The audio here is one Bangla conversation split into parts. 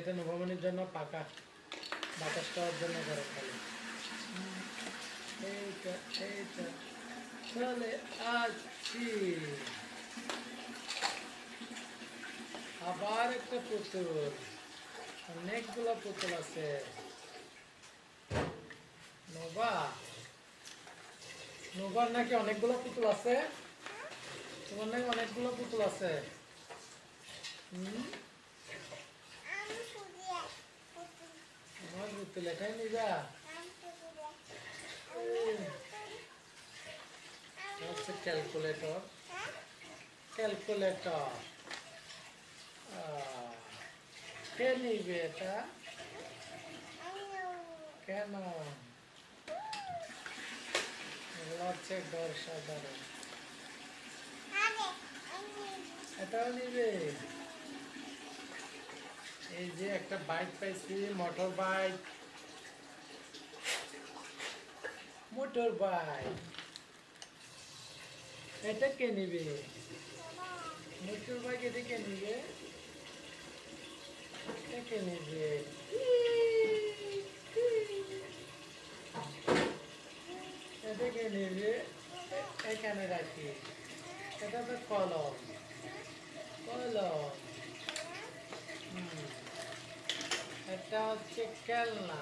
এটা নবমণির জন্য পাকা বাতাস খাওয়ার জন্য গরম খালি এইটা এইটা চলে আসছি। আবার একটা পুতুল, অনেকগুলো পুতুল আছে। নবা নবার নাকি অনেকগুলো পুতুল আছে? তোমার নাকি অনেকগুলো পুতুল আছে? আমার পুতুল এটাই নিবা? হচ্ছে ক্যালকুলেটর। ক্যালকুলেটর কে নিবে এটা? কেন? এগুলো হচ্ছে ঘর সাধারণ। এটাও নিবে? এই যে একটা বাইক পাইছি, মোটর বাইক। মোটর বাইক এটা কে নিবে? মোটর বাইক এটা কে নিবে? এটা কে নিবে? এটা কে নিবে? এখানে রাখি। এটা তো কলম। কলম এটা হচ্ছে খেলনা।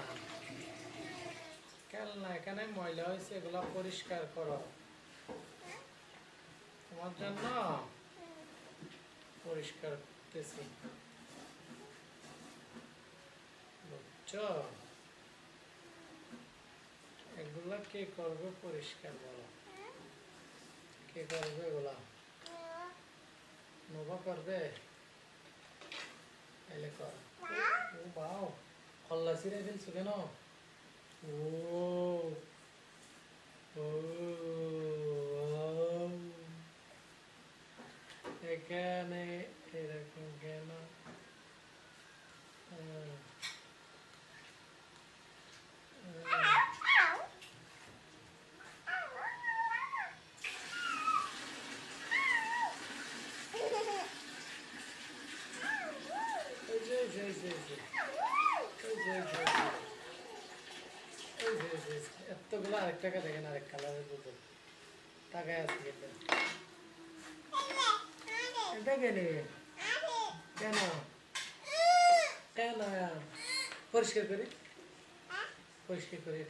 খেলনা এখানে ময়লা হয়েছে, এগুলো পরিষ্কার করো। তোমার জন্য পরিষ্কার করতেছি, বুঝছো? এগুলা কে করবে পরিষ্কার বলো? কে করবে এগুলা? নবা করবে? এলে কর। ও বাও, খল্লাসি রে ফেলছো কেন? ও ও এখানে এরকম কেন? এতগুলো আরেক টাকা দেখেন, আরেক কালারের বোতল টাকায় আছে কিন্তু। এটা কে নেবে? কেন? কেন? পরিষ্কার করি, পরিষ্কার করি।